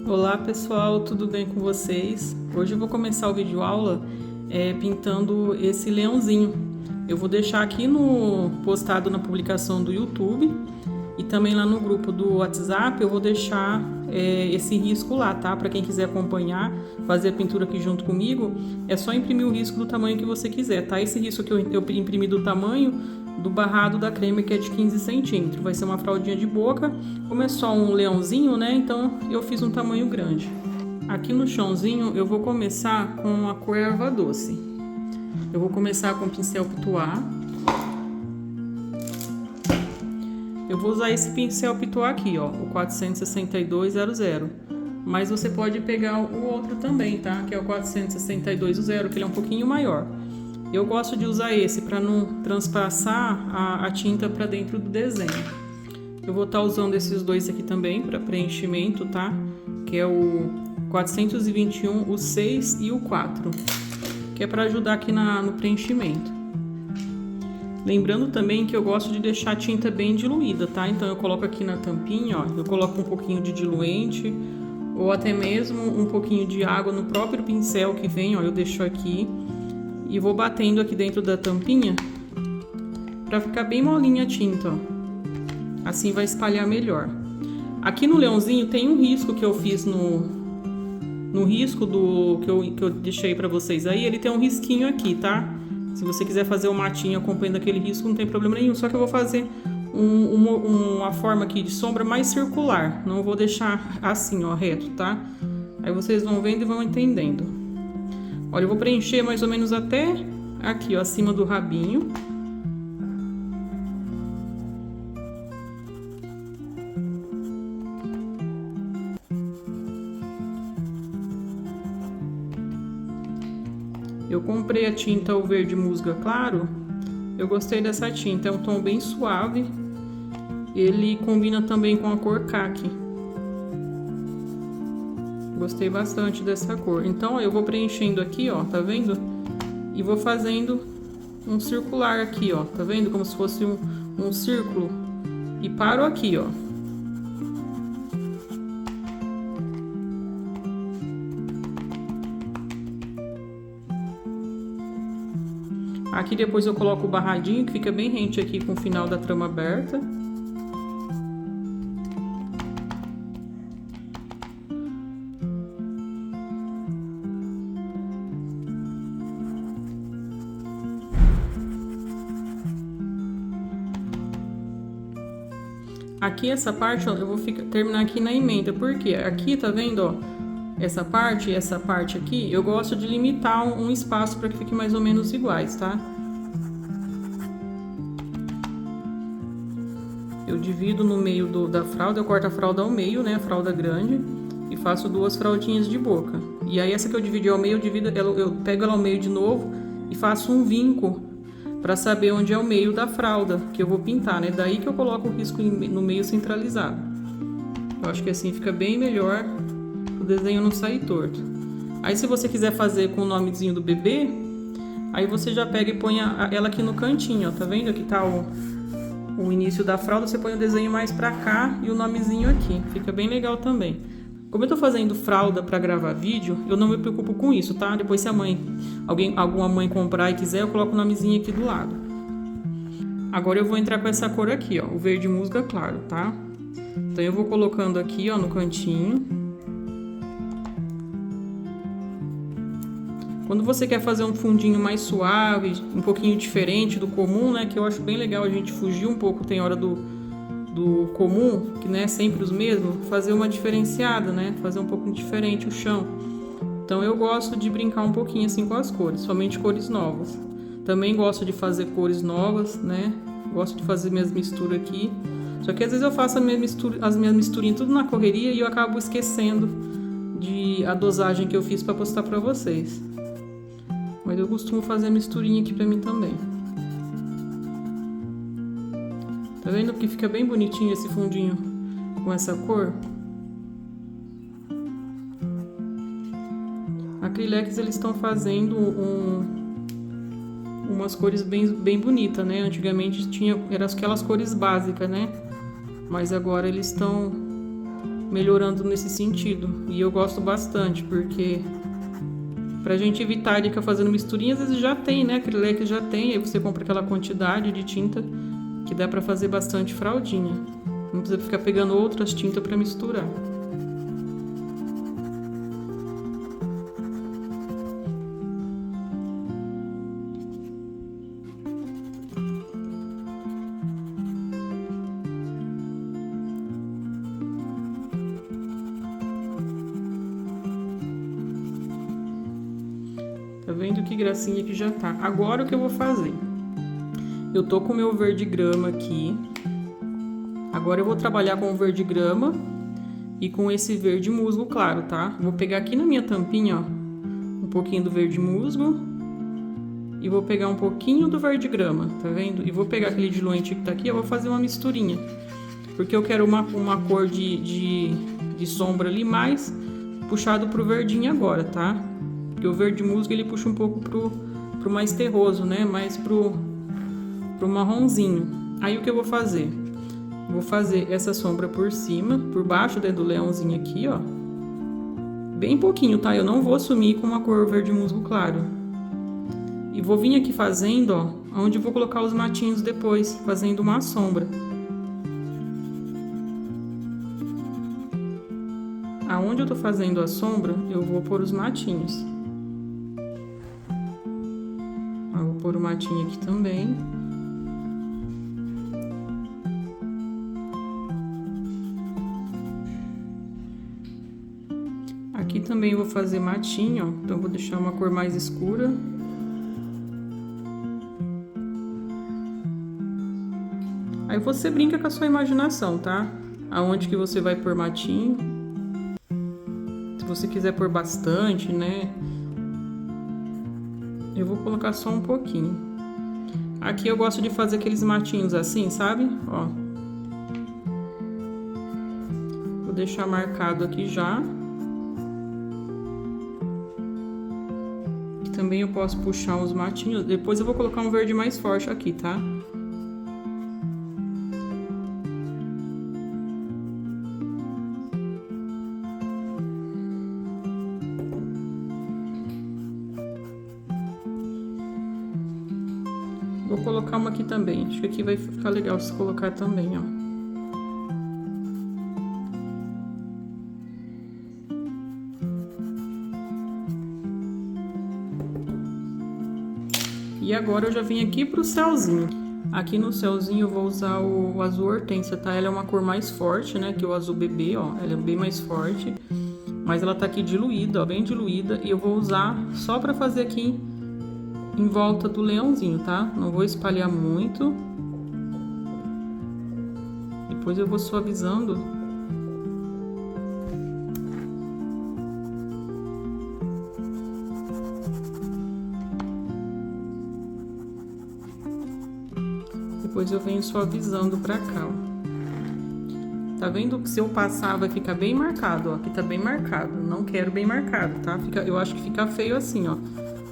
Olá pessoal, tudo bem com vocês? Hoje eu vou começar o vídeo aula pintando esse leãozinho. Eu vou deixar aqui postado na publicação do YouTube e também lá no grupo do WhatsApp eu vou deixar esse risco lá, tá? Para quem quiser acompanhar, fazer a pintura aqui junto comigo, é só imprimir o risco do tamanho que você quiser, tá? Esse risco que eu imprimi do tamanho do barrado da creme, que é de 15 centímetros. Vai ser uma fraldinha de boca. Como é só um leãozinho, né? Então eu fiz um tamanho grande. Aqui no chãozinho eu vou começar com a cor erva doce. Eu vou começar com o pincel Pituá. Eu vou usar esse pincel Pituá aqui, ó, o 46200. Mas você pode pegar o outro também, tá? Que é o 46200, que ele é um pouquinho maior. Eu gosto de usar esse para não transpassar a tinta para dentro do desenho. Eu vou estar usando esses dois aqui também para preenchimento, tá? Que é o 421, o 6 e o 4, que é para ajudar aqui no preenchimento. Lembrando também que eu gosto de deixar a tinta bem diluída, tá? Então eu coloco aqui na tampinha, ó, eu coloco um pouquinho de diluente ou até mesmo um pouquinho de água no próprio pincel que vem, ó, eu deixo aqui. E vou batendo aqui dentro da tampinha para ficar bem molinha a tinta, ó. Assim vai espalhar melhor. Aqui no leãozinho tem um risco que eu fiz no risco que eu deixei para vocês aí. Ele tem um risquinho aqui, tá? Se você quiser fazer um matinho acompanhando aquele risco, não tem problema nenhum. Só que eu vou fazer uma forma aqui de sombra mais circular. Não vou deixar assim, ó, reto, tá? Aí vocês vão vendo e vão entendendo. Olha, eu vou preencher mais ou menos até aqui, ó, acima do rabinho. Eu comprei a tinta o verde musga claro. Eu gostei dessa tinta, é um tom bem suave. Ele combina também com a cor caqui. Gostei bastante dessa cor. Então eu vou preenchendo aqui, ó, tá vendo? E vou fazendo um circular aqui, ó, tá vendo? Como se fosse um círculo. E paro aqui, ó. Aqui depois eu coloco o barradinho, que fica bem rente aqui com o final da trama aberta. Aqui essa parte, ó, eu vou terminar aqui na emenda, porque aqui tá vendo, ó, essa parte e essa parte aqui, eu gosto de limitar um espaço para que fique mais ou menos iguais, tá? Eu divido no meio da fralda, eu corto a fralda ao meio, né, a fralda grande, e faço duas fraldinhas de boca. E aí essa que eu dividi ao meio, eu pego ela ao meio de novo e faço um vinco para saber onde é o meio da fralda que eu vou pintar, né? Daí que eu coloco o risco no meio centralizado. Eu acho que assim fica bem melhor, o desenho não sair torto. Aí se você quiser fazer com o nomezinho do bebê, aí você já pega e põe ela aqui no cantinho, ó, tá vendo? Aqui tá o início da fralda, você põe o desenho mais pra cá e o nomezinho aqui. Fica bem legal também. Como eu tô fazendo fralda para gravar vídeo, eu não me preocupo com isso, tá? Depois se alguma mãe comprar e quiser, eu coloco o nomezinho aqui do lado. Agora eu vou entrar com essa cor aqui, ó, o verde musga claro, tá? Então eu vou colocando aqui, ó, no cantinho. Quando você quer fazer um fundinho mais suave, um pouquinho diferente do comum, né? Que eu acho bem legal a gente fugir um pouco, tem hora do comum, que não é sempre os mesmos, fazer uma diferenciada, né? Fazer um pouco diferente o chão. Então eu gosto de brincar um pouquinho assim com as cores, somente cores novas. Também gosto de fazer cores novas, né? Gosto de fazer minhas misturas aqui. Só que às vezes eu faço as minhas misturinhas tudo na correria e eu acabo esquecendo a dosagem que eu fiz para postar para vocês. Mas eu costumo fazer a misturinha aqui para mim também. Tá vendo que fica bem bonitinho esse fundinho com essa cor? Acrylex eles estão fazendo umas cores bem bonitas, né? Antigamente eram aquelas cores básicas, né? Mas agora eles estão melhorando nesse sentido. E eu gosto bastante, porque pra gente evitar de ficar fazendo misturinha, às vezes já tem, né? Acrylex já tem, aí você compra aquela quantidade de tinta que dá pra fazer bastante fraldinha. Não precisa ficar pegando outras tintas pra misturar. Tá vendo que gracinha que já tá? Agora o que eu vou fazer? Eu tô com o meu verde grama aqui. Agora eu vou trabalhar com o verde grama e com esse verde musgo claro, tá? Vou pegar aqui na minha tampinha, ó, um pouquinho do verde musgo e vou pegar um pouquinho do verde grama, tá vendo? E vou pegar aquele diluente que tá aqui, eu vou fazer uma misturinha. Porque eu quero uma cor de sombra ali mais puxado pro verdinho agora, tá? Porque o verde musgo ele puxa um pouco pro mais terroso, né? Mais pro marronzinho. Aí o que eu vou fazer? Vou fazer essa sombra por cima, por baixo do leãozinho aqui, ó. Bem pouquinho, tá? Eu não vou assumir com uma cor verde musgo claro. E vou vir aqui fazendo, ó, onde eu vou colocar os matinhos depois, fazendo uma sombra. Aonde eu tô fazendo a sombra, eu vou pôr os matinhos. Eu vou pôr o matinho aqui também. Aqui também eu vou fazer matinho, ó. Então eu vou deixar uma cor mais escura. Aí você brinca com a sua imaginação, tá? Aonde que você vai pôr matinho. Se você quiser pôr bastante, né? Eu vou colocar só um pouquinho. Aqui eu gosto de fazer aqueles matinhos assim, sabe? Ó. Vou deixar marcado aqui já. Também eu posso puxar uns matinhos. Depois eu vou colocar um verde mais forte aqui, tá? Vou colocar uma aqui também. Acho que aqui vai ficar legal se colocar também, ó. E agora eu já vim aqui pro céuzinho. Aqui no céuzinho eu vou usar o azul hortênsia, tá? Ela é uma cor mais forte, né? Que o azul bebê, ó. Ela é bem mais forte. Mas ela tá aqui diluída, ó. Bem diluída. E eu vou usar só pra fazer aqui em volta do leãozinho, tá? Não vou espalhar muito. Depois eu vou suavizando. Depois eu venho suavizando pra cá, ó. Tá vendo que se eu passar vai ficar bem marcado, ó. Aqui tá bem marcado. Não quero bem marcado, tá? Eu acho que fica feio assim, ó.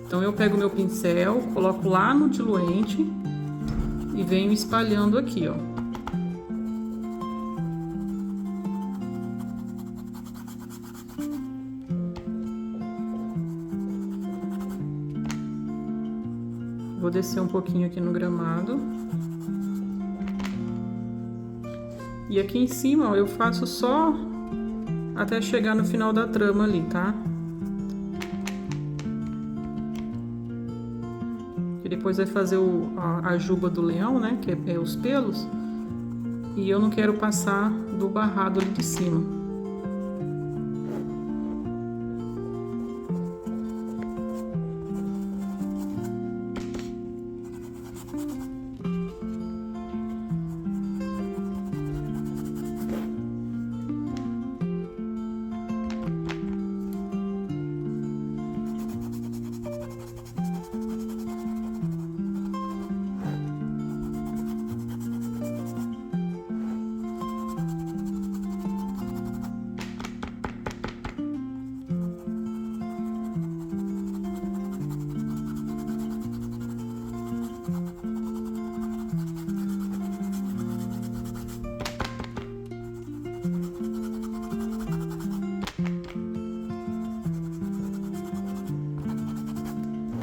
Então eu pego meu pincel, coloco lá no diluente e venho espalhando aqui, ó. Vou descer um pouquinho aqui no gramado. E aqui em cima, ó, eu faço só até chegar no final da trama ali, tá? E depois vai fazer a juba do leão, né? Que é os pelos. E eu não quero passar do barrado ali de cima.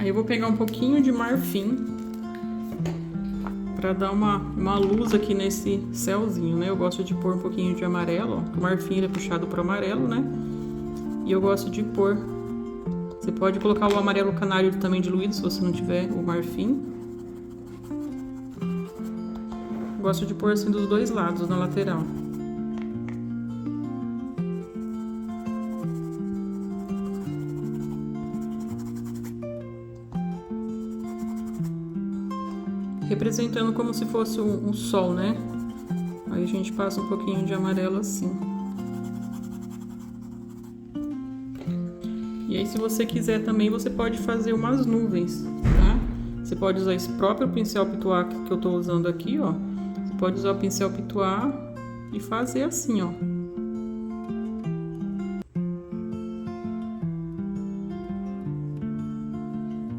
Aí eu vou pegar um pouquinho de marfim pra dar uma luz aqui nesse céuzinho, né? Eu gosto de pôr um pouquinho de amarelo, ó. O marfim ele é puxado pro amarelo, né? E eu gosto de pôr... Você pode colocar o amarelo canário também diluído, se você não tiver o marfim. Gosto de pôr assim dos dois lados, na lateral. Representando como se fosse um sol, né? Aí a gente passa um pouquinho de amarelo assim. E aí, se você quiser também, você pode fazer umas nuvens, tá? Você pode usar esse próprio pincel Pituá que eu tô usando aqui, ó. Você pode usar o pincel Pituá e fazer assim, ó.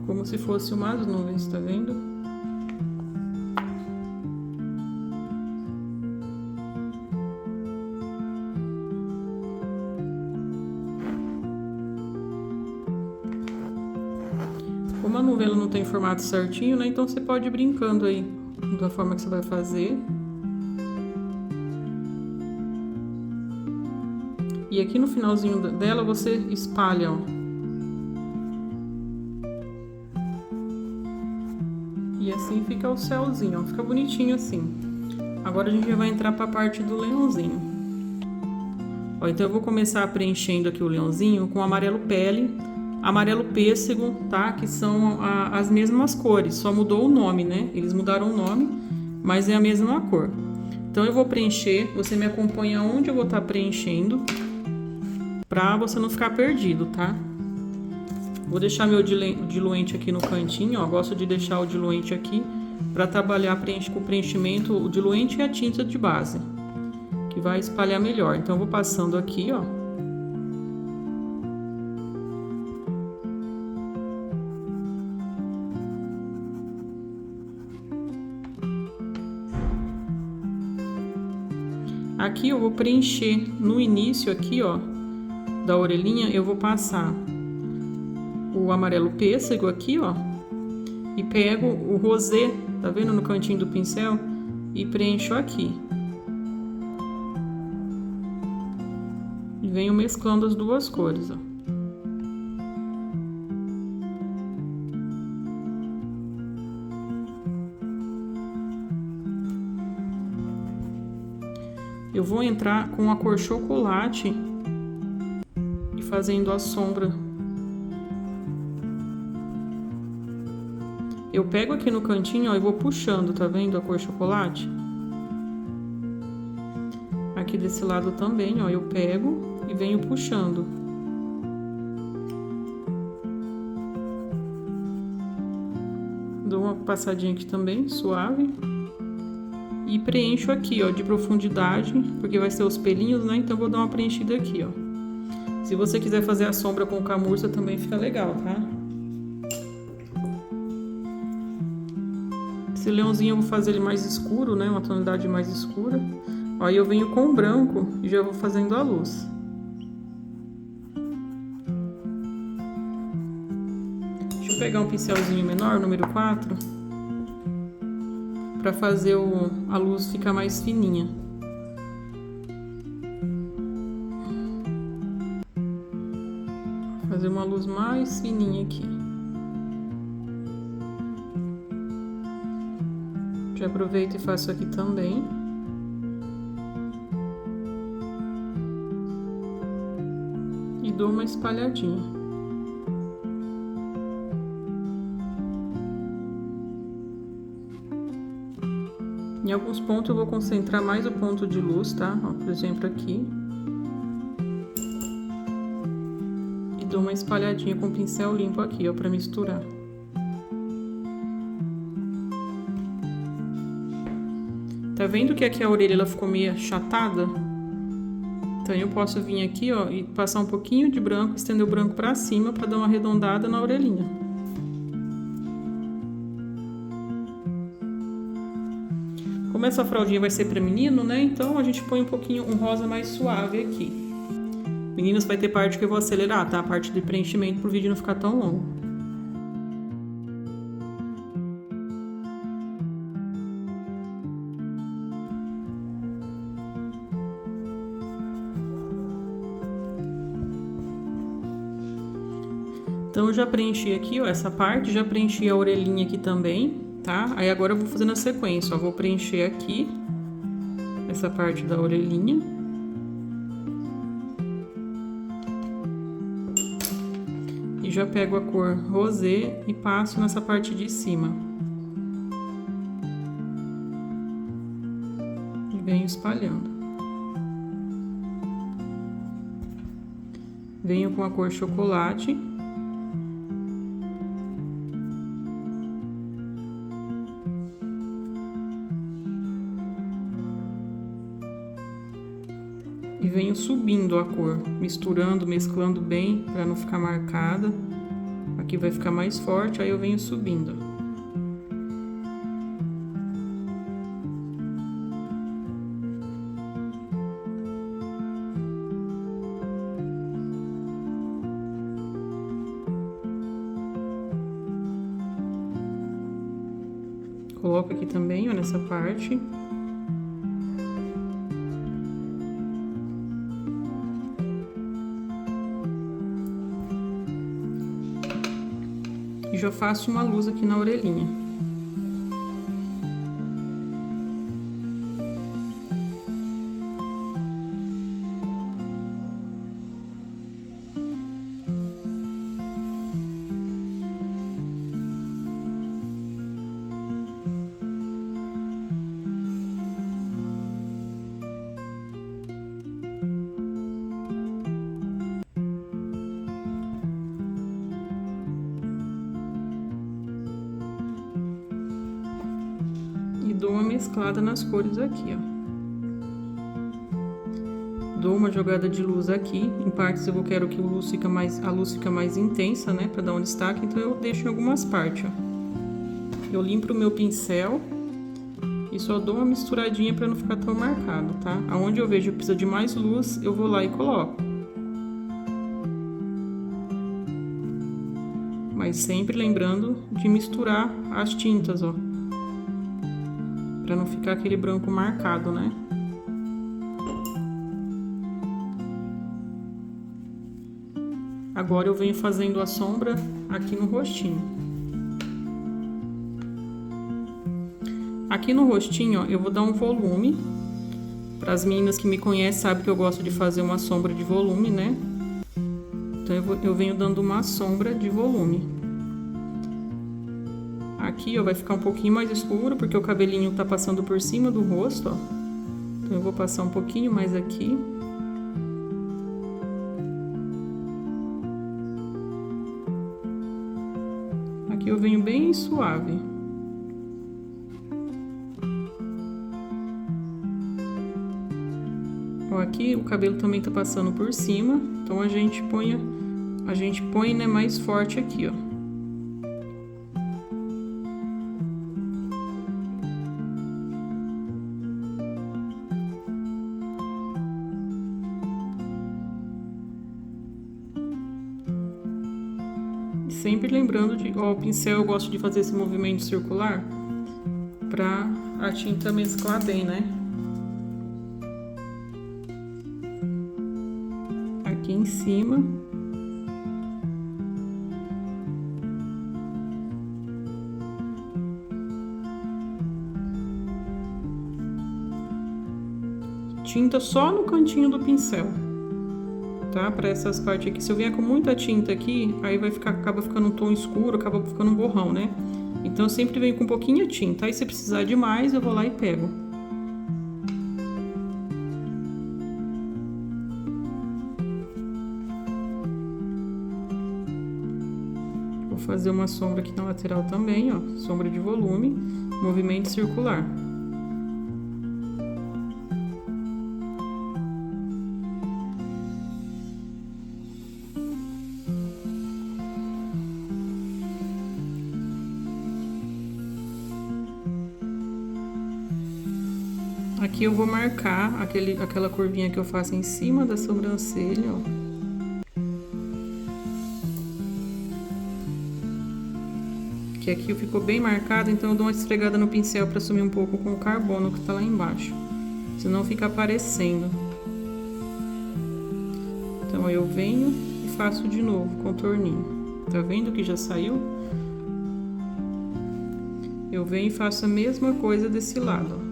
Como se fosse umas nuvens, tá vendo? Como a nuvem ela não tem formato certinho, né? Então você pode ir brincando aí da forma que você vai fazer. E aqui no finalzinho dela você espalha, ó. E assim fica o céuzinho, ó. Fica bonitinho assim. Agora a gente já vai entrar para a parte do leãozinho. Ó, então eu vou começar preenchendo aqui o leãozinho com amarelo pele, amarelo pêssego, tá? Que são as mesmas cores, só mudou o nome, né? Eles mudaram o nome, mas é a mesma cor. Então eu vou preencher, você me acompanha onde eu vou estar preenchendo, pra você não ficar perdido, tá? Vou deixar meu diluente aqui no cantinho, ó. Gosto de deixar o diluente aqui para trabalhar com o preenchimento, o diluente e a tinta de base, que vai espalhar melhor. Então eu vou passando aqui, ó. Aqui eu vou preencher no início aqui, ó, da orelhinha, eu vou passar o amarelo pêssego aqui, ó, e pego o rosé, tá vendo, no cantinho do pincel, e preencho aqui. E venho mesclando as duas cores, ó. Eu vou entrar com a cor chocolate e fazendo a sombra. Eu pego aqui no cantinho, ó, e vou puxando, tá vendo a cor chocolate? Aqui desse lado também, ó, eu pego e venho puxando. Dou uma passadinha aqui também, suave. E preencho aqui, ó, de profundidade, porque vai ser os pelinhos, né? Então, vou dar uma preenchida aqui, ó. Se você quiser fazer a sombra com camurça, também fica legal, tá? Esse leãozinho eu vou fazer ele mais escuro, né? Uma tonalidade mais escura. Ó, aí eu venho com o branco e já vou fazendo a luz. Deixa eu pegar um pincelzinho menor, número 4. Para fazer a luz ficar mais fininha. Vou fazer uma luz mais fininha aqui. Já aproveito e faço aqui também. E dou uma espalhadinha. Em alguns pontos eu vou concentrar mais o ponto de luz, tá? Ó, por exemplo, aqui. E dou uma espalhadinha com o pincel limpo aqui, ó, pra misturar. Tá vendo que aqui a orelha ela ficou meio achatada? Então eu posso vir aqui, ó, e passar um pouquinho de branco, estender o branco pra cima pra dar uma arredondada na orelhinha. Como essa fraldinha vai ser para menino, né? Então a gente põe um pouquinho, um rosa mais suave aqui. Meninas, vai ter parte que eu vou acelerar, tá? A parte de preenchimento pro vídeo não ficar tão longo. Então, eu já preenchi aqui, ó, essa parte, já preenchi a orelhinha aqui também, tá? Aí agora eu vou fazer na sequência, ó, vou preencher aqui essa parte da orelhinha. E já pego a cor rosé e passo nessa parte de cima. E venho espalhando. Venho com a cor chocolate. E venho subindo a cor, misturando, mesclando bem, para não ficar marcada. Aqui vai ficar mais forte, aí eu venho subindo. Coloco aqui também, ó, nessa parte. E já faço uma luz aqui na orelhinha. Dou uma mesclada nas cores aqui, ó. Dou uma jogada de luz aqui. Em partes eu quero que a luz fica mais intensa, né? Pra dar um destaque, então eu deixo em algumas partes, ó. Eu limpo o meu pincel e só dou uma misturadinha pra não ficar tão marcado, tá? Aonde eu vejo que precisa de mais luz, eu vou lá e coloco. Mas sempre lembrando de misturar as tintas, ó. Pra não ficar aquele branco marcado, né? Agora eu venho fazendo a sombra aqui no rostinho. Aqui no rostinho, ó, eu vou dar um volume. Para as meninas que me conhecem, sabem que eu gosto de fazer uma sombra de volume, né? Então eu venho dando uma sombra de volume. Aqui, ó, vai ficar um pouquinho mais escuro, porque o cabelinho tá passando por cima do rosto, ó. Então eu vou passar um pouquinho mais aqui. Aqui eu venho bem suave. Ó, aqui o cabelo também tá passando por cima, então a gente põe, né, mais forte aqui, ó. Sempre lembrando de, ó, o pincel eu gosto de fazer esse movimento circular pra a tinta mesclar bem, né? Aqui em cima. Tinta só no cantinho do pincel. Tá? Para essas partes aqui, se eu vier com muita tinta aqui, aí acaba ficando um tom escuro, acaba ficando um borrão, né? Então eu sempre venho com um pouquinho de tinta, aí se precisar de mais, eu vou lá e pego. Vou fazer uma sombra aqui na lateral também, ó, sombra de volume, movimento circular. Aqui eu vou marcar aquela curvinha que eu faço em cima da sobrancelha, ó. Que aqui ficou bem marcado, então eu dou uma esfregada no pincel para sumir um pouco com o carbono que tá lá embaixo. Senão fica aparecendo. Então eu venho e faço de novo, contorninho, Tá vendo que já saiu? Eu venho e faço a mesma coisa desse lado, ó.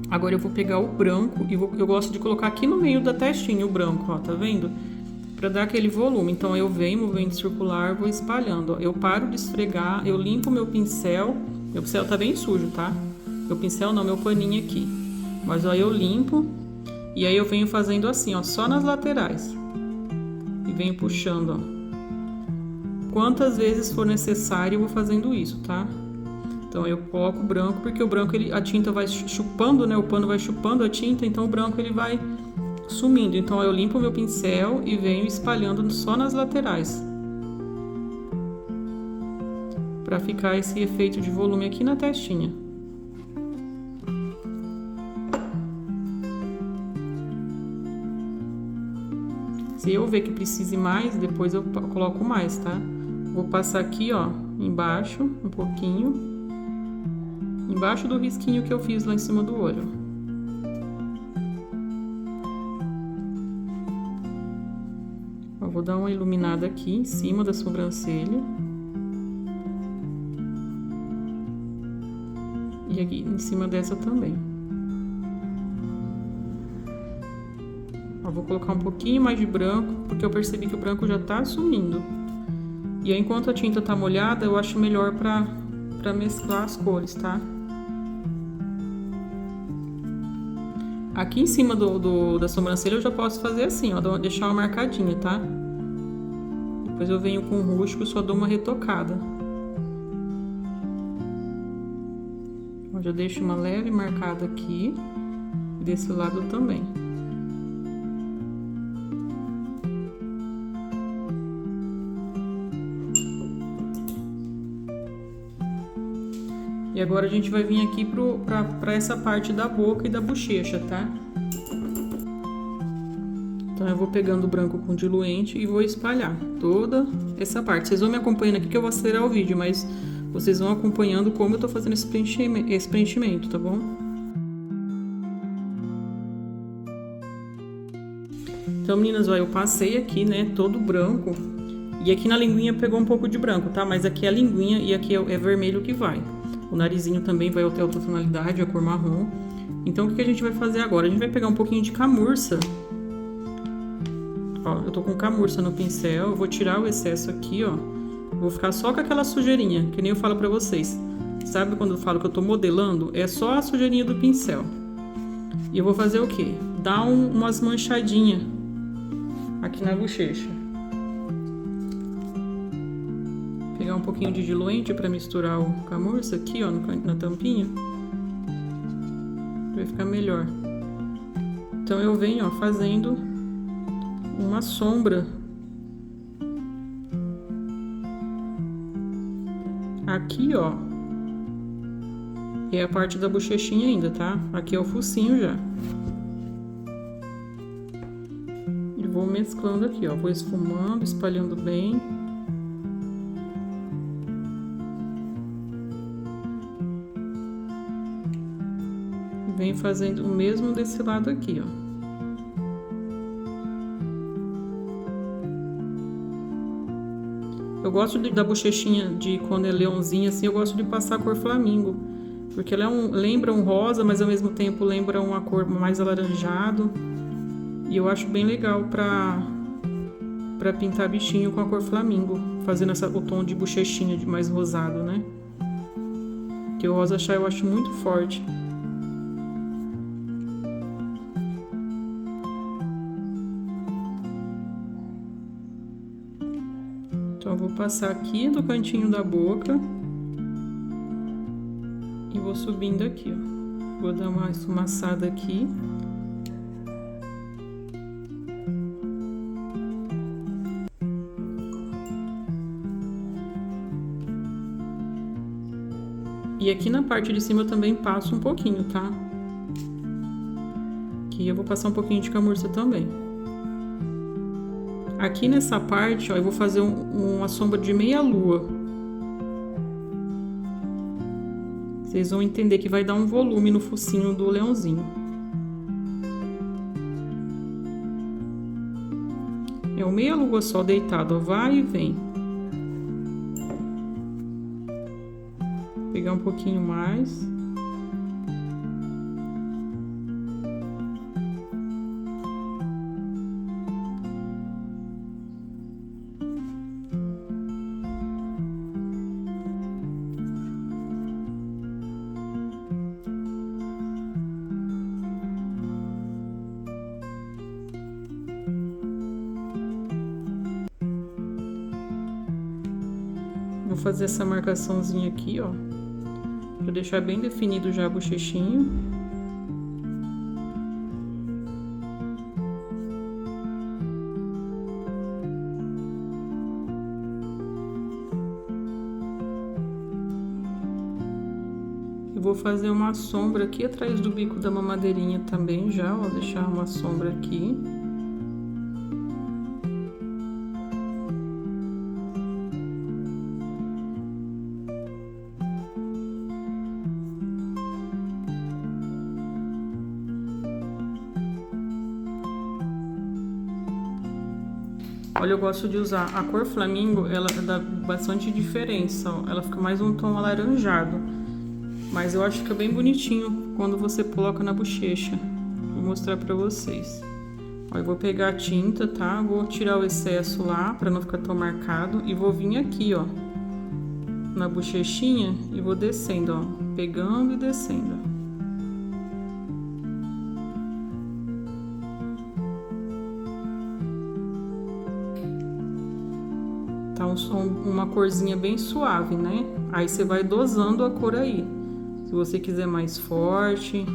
Agora eu vou pegar o branco e eu gosto de colocar aqui no meio da testinha o branco, ó, tá vendo? Pra dar aquele volume. Então eu venho, movimento circular, vou espalhando, ó. Eu paro de esfregar, eu limpo meu pincel tá bem sujo, tá? Meu pincel não, meu paninho aqui. Mas ó, eu limpo e aí eu venho fazendo assim, ó, só nas laterais. E venho puxando, ó. Quantas vezes for necessário eu vou fazendo isso, tá? Então eu coloco o branco, porque o branco a tinta vai chupando, né? O pano vai chupando a tinta, então o branco ele vai sumindo. Então eu limpo o meu pincel e venho espalhando só nas laterais. Pra ficar esse efeito de volume aqui na testinha. Se eu ver que precise mais, depois eu coloco mais, tá? Vou passar aqui, ó, embaixo, um pouquinho. Embaixo do risquinho que eu fiz lá em cima do olho. Eu vou dar uma iluminada aqui em cima da sobrancelha. E aqui em cima dessa também. Eu vou colocar um pouquinho mais de branco, porque eu percebi que o branco já tá sumindo. E aí, enquanto a tinta tá molhada, eu acho melhor pra mesclar as cores, tá? Aqui em cima da sobrancelha eu já posso fazer assim, ó, deixar uma marcadinha, tá? Depois eu venho com o rústico e só dou uma retocada. Eu já deixo uma leve marcada aqui, e desse lado também. E agora a gente vai vir aqui pra essa parte da boca e da bochecha, tá? Então eu vou pegando o branco com diluente e vou espalhar toda essa parte. Vocês vão me acompanhando aqui que eu vou acelerar o vídeo, mas vocês vão acompanhando como eu tô fazendo esse preenchimento, tá bom? Então, meninas, ó, eu passei aqui, né, todo branco. E aqui na linguinha pegou um pouco de branco, tá? Mas aqui é a linguinha e aqui é vermelho que vai. O narizinho também vai ter outra tonalidade, a cor marrom. Então, o que a gente vai fazer agora? A gente vai pegar um pouquinho de camurça. Ó, eu tô com camurça no pincel, eu vou tirar o excesso aqui, ó. Vou ficar só com aquela sujeirinha, que nem eu falo pra vocês. Sabe quando eu falo que eu tô modelando? É só a sujeirinha do pincel. E eu vou fazer o quê? Dar umas manchadinhas aqui na bochecha. Pegar um pouquinho de diluente para misturar o camurça aqui, ó, na tampinha. Vai ficar melhor. Então eu venho, ó, fazendo uma sombra aqui, ó. É a parte da bochechinha ainda, tá? Aqui é o focinho já. E vou mesclando aqui, ó. Vou esfumando, espalhando bem. Vem fazendo o mesmo desse lado aqui, ó. Eu gosto da bochechinha de quando é leãozinha, assim, eu gosto de passar a cor flamingo. Porque ela lembra um rosa, mas ao mesmo tempo lembra uma cor mais alaranjado. E eu acho bem legal pra pintar bichinho com a cor flamingo. Fazendo o tom de bochechinha de mais rosado, né? Que o rosa chá eu acho muito forte. Então, eu vou passar aqui do cantinho da boca e vou subindo aqui, ó. Vou dar uma esfumaçada aqui. E aqui na parte de cima eu também passo um pouquinho, tá? Aqui eu vou passar um pouquinho de camurça também. Aqui nessa parte, ó, eu vou fazer uma sombra de meia lua. Vocês vão entender que vai dar um volume no focinho do leãozinho. É o meia lua só deitado, ó, vai e vem. Vou pegar um pouquinho mais. Vou fazer essa marcaçãozinha aqui, ó, pra deixar bem definido já a bochechinha. Eu vou fazer uma sombra aqui atrás do bico da mamadeirinha também já, ó, deixar uma sombra aqui. Olha, eu gosto de usar a cor flamingo, ela dá bastante diferença, ó. Ela fica mais um tom alaranjado, mas eu acho que fica bem bonitinho quando você coloca na bochecha. Vou mostrar pra vocês. Ó, eu vou pegar a tinta, tá? Vou tirar o excesso lá, pra não ficar tão marcado, e vou vir aqui, ó, na bochechinha e vou descendo, ó, pegando e descendo. Tá uma corzinha bem suave, né? Aí você vai dosando a cor aí. Se você quiser mais forte,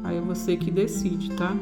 aí é você que decide, tá?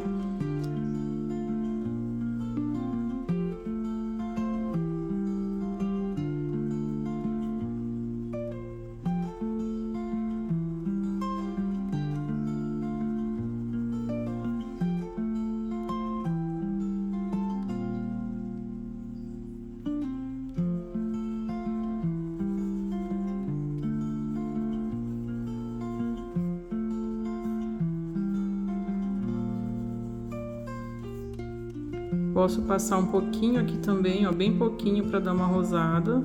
Posso passar um pouquinho aqui também, ó, bem pouquinho para dar uma rosada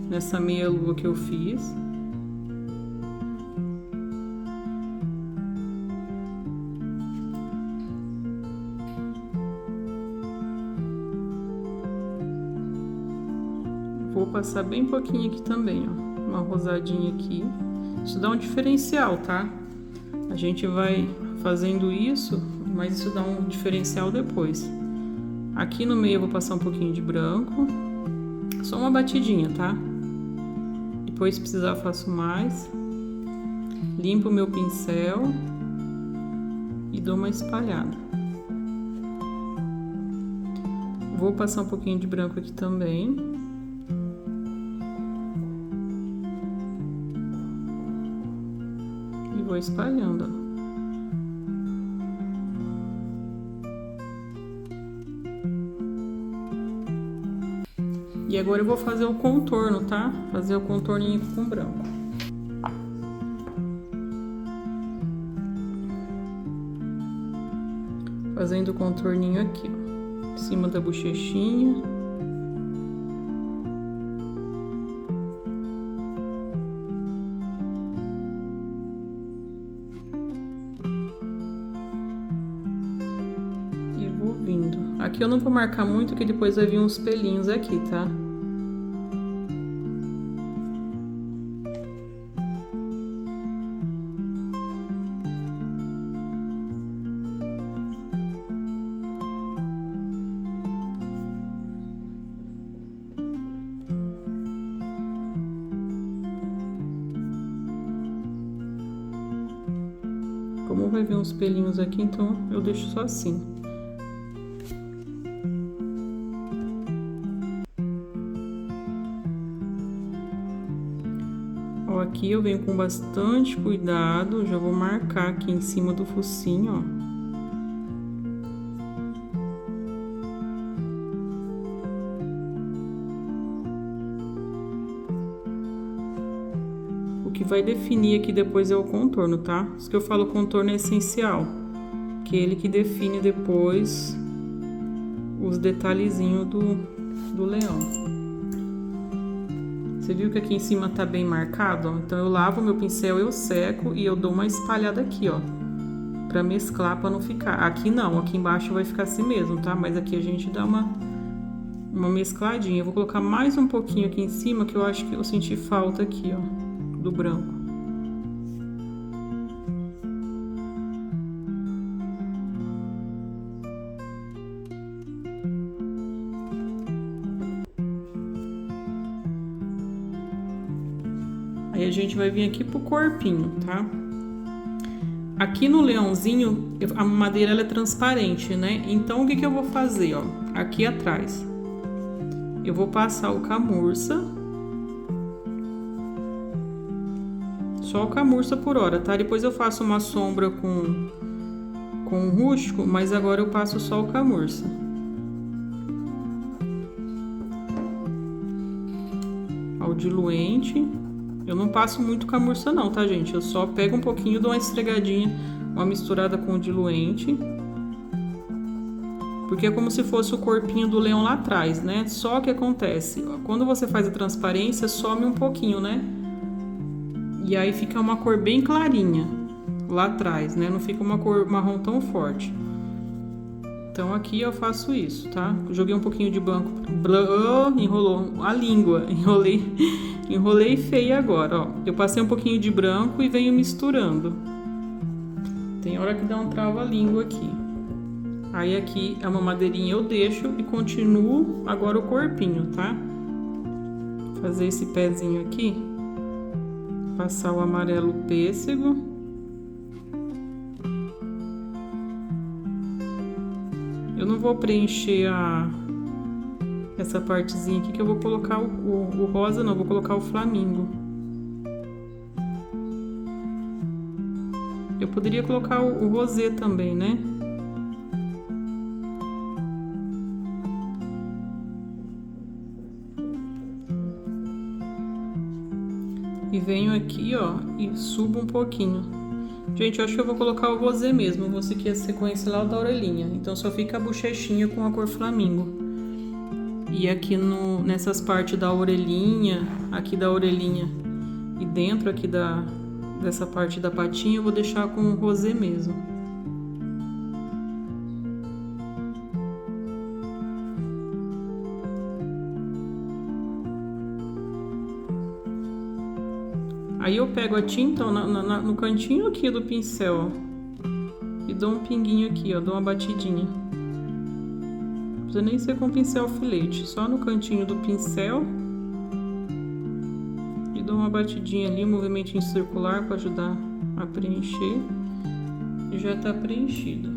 nessa meia lua que eu fiz. Vou passar bem pouquinho aqui também, ó, uma rosadinha aqui. Isso dá um diferencial, tá? A gente vai fazendo isso, mas isso dá um diferencial depois. Aqui no meio eu vou passar um pouquinho de branco, só uma batidinha, tá? Depois, se precisar, faço mais. Limpo o meu pincel e dou uma espalhada. Vou passar um pouquinho de branco aqui também. E vou espalhando, ó. E agora eu vou fazer o contorno, tá? Fazer o contorninho com branco. Fazendo o contorninho aqui, ó, em cima da bochechinha. E vou vindo. Aqui eu não vou marcar muito, que depois vai vir uns pelinhos aqui, tá? Como vai vir uns pelinhos aqui, então eu deixo só assim. Ó, aqui eu venho com bastante cuidado, já vou marcar aqui em cima do focinho, ó. que vai definir aqui depois é o contorno, tá? Isso que eu falo, o contorno é essencial, que é ele que define depois os detalhezinhos do leão. Você viu que aqui em cima tá bem marcado, ó? Então eu lavo meu pincel, eu seco e eu dou uma espalhada aqui, ó, pra mesclar, pra não ficar. Aqui não, aqui embaixo vai ficar assim mesmo, tá? Mas aqui a gente dá uma mescladinha. Eu vou colocar mais um pouquinho aqui em cima, que eu acho que eu senti falta aqui, ó, do branco. Aí a gente vai vir aqui pro corpinho, tá? Aqui no leãozinho, a madeira ela é transparente, né? Então o que eu vou fazer, ó? Aqui atrás, eu vou passar o camurça. Só o camurça por hora, tá? Depois eu faço uma sombra com rústico, mas agora eu passo só o camurça. Ó, o diluente. Eu não passo muito camurça não, tá, gente? Eu só pego um pouquinho, dou uma esfregadinha, uma misturada com o diluente. Porque é como se fosse o corpinho do leão lá atrás, né? Só que acontece, ó, quando você faz a transparência, some um pouquinho, né? E aí fica uma cor bem clarinha lá atrás, né? Não fica uma cor marrom tão forte. Então aqui eu faço isso, tá? Joguei um pouquinho de branco, enrolou a língua, enrolei feio agora, ó. Eu passei um pouquinho de branco e venho misturando. Tem hora que dá um trava-língua aqui. Aí aqui é uma madeirinha, eu deixo e continuo agora o corpinho, tá? Vou fazer esse pezinho aqui. Passar o amarelo pêssego. Eu não vou preencher essa partezinha aqui, que eu vou colocar o rosa, não, vou colocar o flamingo. Eu poderia colocar o rosé também, né? E venho aqui, ó, e subo um pouquinho. Gente, eu acho que eu vou colocar o rosé mesmo. Eu vou seguir a sequência lá da orelhinha. Então só fica a bochechinha com a cor flamingo. E aqui nessas partes da orelhinha, aqui da orelhinha e dentro aqui dessa parte da patinha, eu vou deixar com o rosé mesmo. Aí eu pego a tinta, ó, no cantinho aqui do pincel, ó, e dou um pinguinho aqui, ó, dou uma batidinha. Não precisa nem ser com pincel alfinete, só no cantinho do pincel. E dou uma batidinha ali, um movimentinho circular para ajudar a preencher. E já tá preenchido.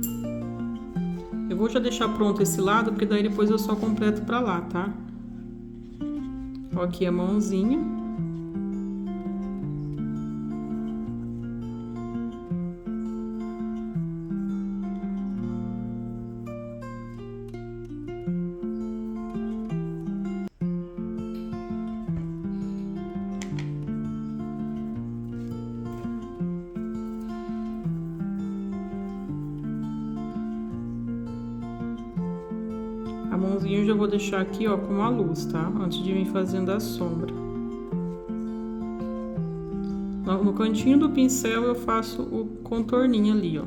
Eu vou já deixar pronto esse lado, porque daí depois eu só completo pra lá, tá? Ó, aqui a mãozinha. A mãozinha eu já vou deixar aqui, ó, com a luz, tá? Antes de vir fazendo a sombra. No cantinho do pincel eu faço o contorninho ali, ó.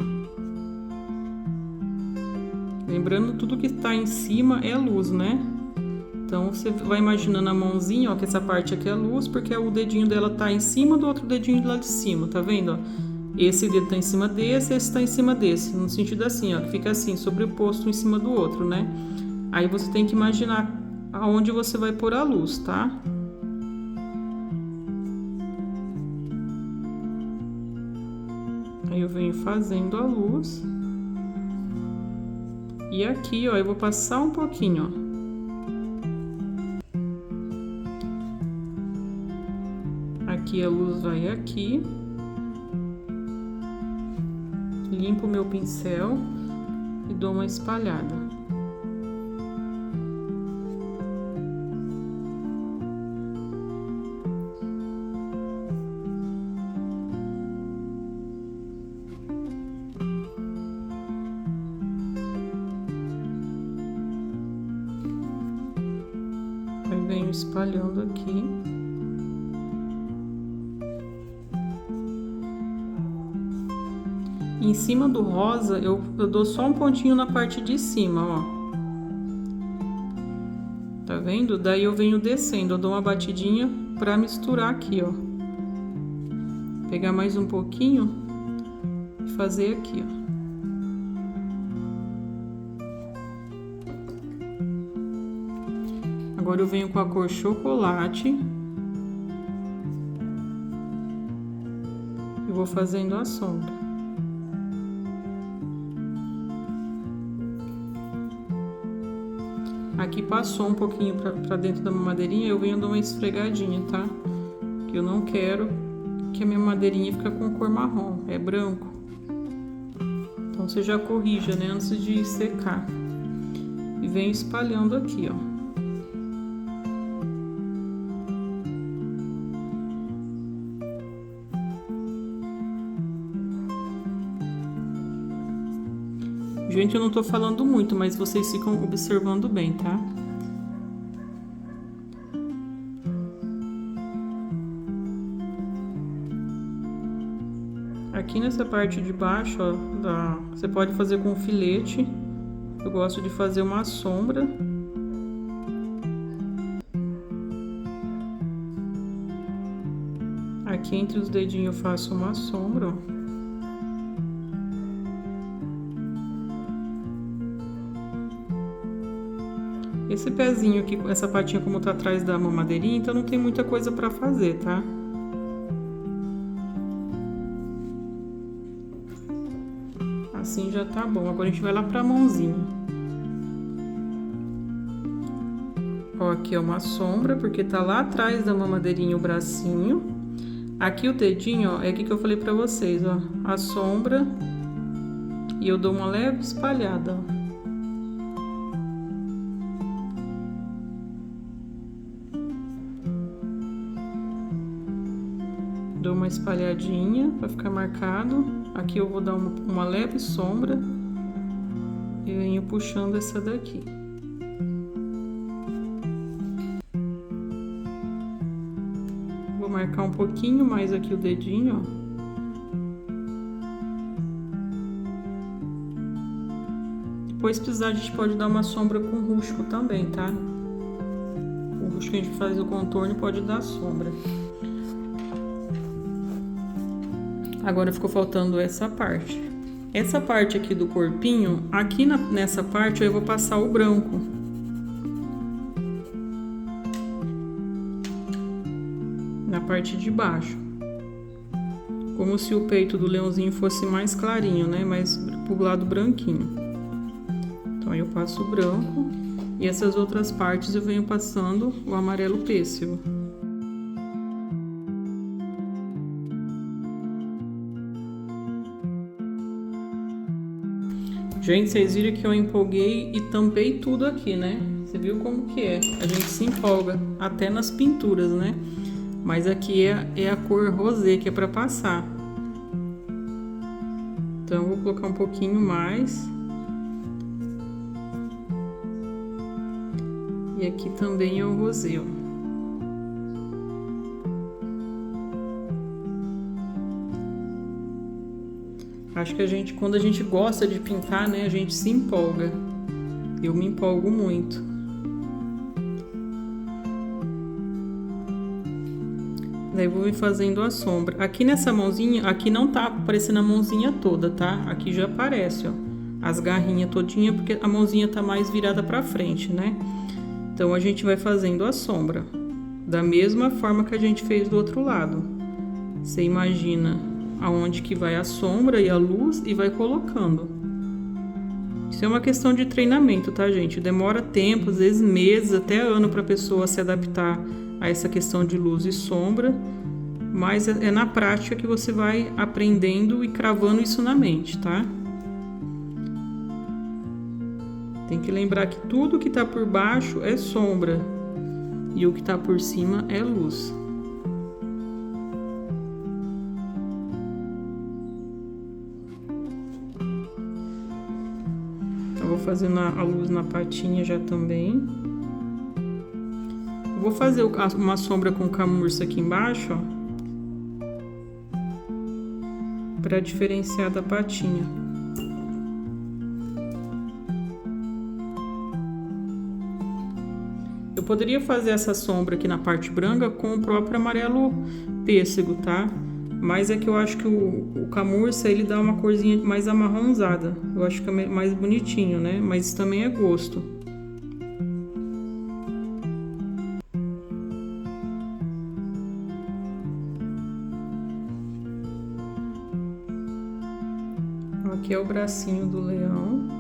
Lembrando, tudo que tá em cima é luz, né? Então você vai imaginando a mãozinha, ó, que essa parte aqui é luz, porque o dedinho dela tá em cima do outro dedinho lá de cima, tá vendo, ó? Esse dedo tá em cima desse, esse tá em cima desse, no sentido assim, ó, que fica assim, sobreposto em cima do outro, né? Aí você tem que imaginar aonde você vai pôr a luz, tá? Aí eu venho fazendo a luz. E aqui, ó, eu vou passar um pouquinho, ó. Aqui a luz vai aqui. Limpo o meu pincel e dou uma espalhada. venho espalhando aqui. Em cima do rosa, eu dou só um pontinho na parte de cima, ó. Tá vendo? Daí eu venho descendo, eu dou uma batidinha pra misturar aqui, ó. Pegar mais um pouquinho e fazer aqui, ó. Agora eu venho com a cor chocolate. E vou fazendo a sombra. Aqui passou um pouquinho pra dentro da mamadeirinha, eu venho dar uma esfregadinha, tá? Que eu não quero que a minha mamadeirinha fique com cor marrom, é branco. Então você já corrija, né, antes de secar. E venho espalhando aqui, ó. Gente, eu não tô falando muito, mas vocês ficam observando bem, tá? Aqui nessa parte de baixo, ó, você pode fazer com filete. Eu gosto de fazer uma sombra. Aqui entre os dedinhos eu faço uma sombra, ó. Esse pezinho aqui, essa patinha como tá atrás da mamadeirinha, então não tem muita coisa pra fazer, tá? Assim já tá bom. Agora a gente vai lá pra mãozinha. Ó, aqui é uma sombra, porque tá lá atrás da mamadeirinha o bracinho. Aqui o dedinho, ó, é aqui que eu falei pra vocês, ó. A sombra. E eu dou uma leve espalhada, ó. Dou uma espalhadinha para ficar marcado. Aqui eu vou dar uma leve sombra e venho puxando essa daqui. Vou marcar um pouquinho mais aqui o dedinho, ó. Depois, se precisar, a gente pode dar uma sombra com rústico também, tá? O rústico que a gente faz o contorno pode dar sombra. Agora ficou faltando essa parte. Essa parte aqui do corpinho, aqui nessa parte eu vou passar o branco. Na parte de baixo. Como se o peito do leãozinho fosse mais clarinho, né? Mais pro lado branquinho. Então aí eu passo o branco. E essas outras partes eu venho passando o amarelo pêssego. Gente, vocês viram que eu empolguei e tampei tudo aqui, né? Você viu como que é? A gente se empolga, até nas pinturas, né? Mas aqui é a cor rosé que é pra passar. Então, eu vou colocar um pouquinho mais. E aqui também é o rosé, ó. Acho que quando a gente gosta de pintar, né, a gente se empolga. Eu me empolgo muito. Daí vou ir fazendo a sombra. Aqui nessa mãozinha, aqui não tá aparecendo a mãozinha toda, tá? Aqui já aparece, ó, as garrinhas todinha, porque a mãozinha tá mais virada pra frente, né? Então a gente vai fazendo a sombra da mesma forma que a gente fez do outro lado. Você imagina aonde que vai a sombra e a luz e vai colocando. Isso é uma questão de treinamento, tá, gente? Demora tempo, às vezes meses, até ano para a pessoa se adaptar a essa questão de luz e sombra, mas é na prática que você vai aprendendo e cravando isso na mente, tá? Tem que lembrar que tudo que tá por baixo é sombra e o que tá por cima é luz. Vou fazendo a luz na patinha já também. Vou fazer uma sombra com camurça aqui embaixo, ó, para diferenciar da patinha. Eu poderia fazer essa sombra aqui na parte branca com o próprio amarelo pêssego, tá? Mas é que eu acho que o camurça, ele dá uma corzinha mais amarronzada. Eu acho que é mais bonitinho, né? Mas isso também é gosto. Aqui é o bracinho do leão.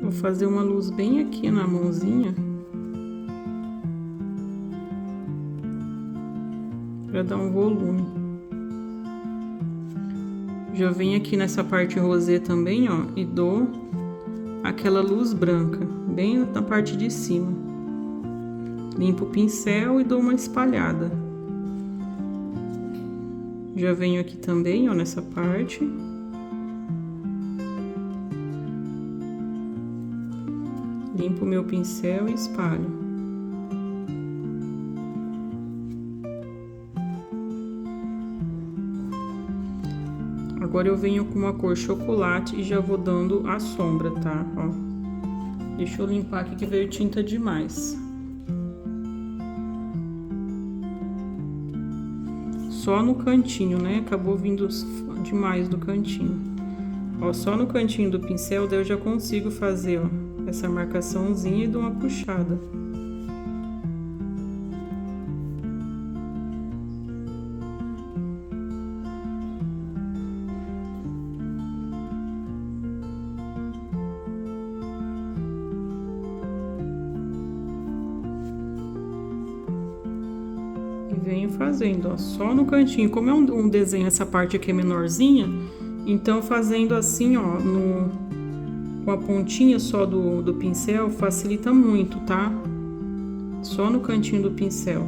Vou fazer uma luz bem aqui na mãozinha, para dar um volume. Já venho aqui nessa parte rosé também, ó, e dou aquela luz branca, bem na parte de cima. Limpo o pincel e dou uma espalhada. Já venho aqui também, ó, nessa parte. Limpo o meu pincel e espalho. Agora eu venho com uma cor chocolate e já vou dando a sombra, tá? Ó. Deixa eu limpar aqui que veio tinta demais. Só no cantinho, né? Acabou vindo demais do cantinho. Ó, só no cantinho do pincel, daí eu já consigo fazer, ó, essa marcaçãozinha e dou uma puxada. E venho fazendo, ó, só no cantinho. Como é um desenho, essa parte aqui é menorzinha, então fazendo assim, ó, com a pontinha só do pincel facilita muito, tá? Só no cantinho do pincel.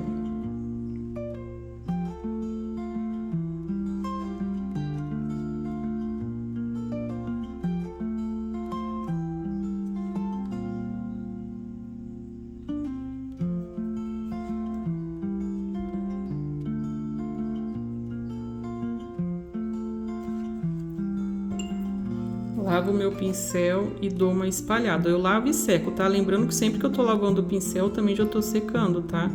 Lavo o meu pincel e dou uma espalhada. Eu lavo e seco, tá? Lembrando que sempre que eu tô lavando o pincel, também já tô secando, tá?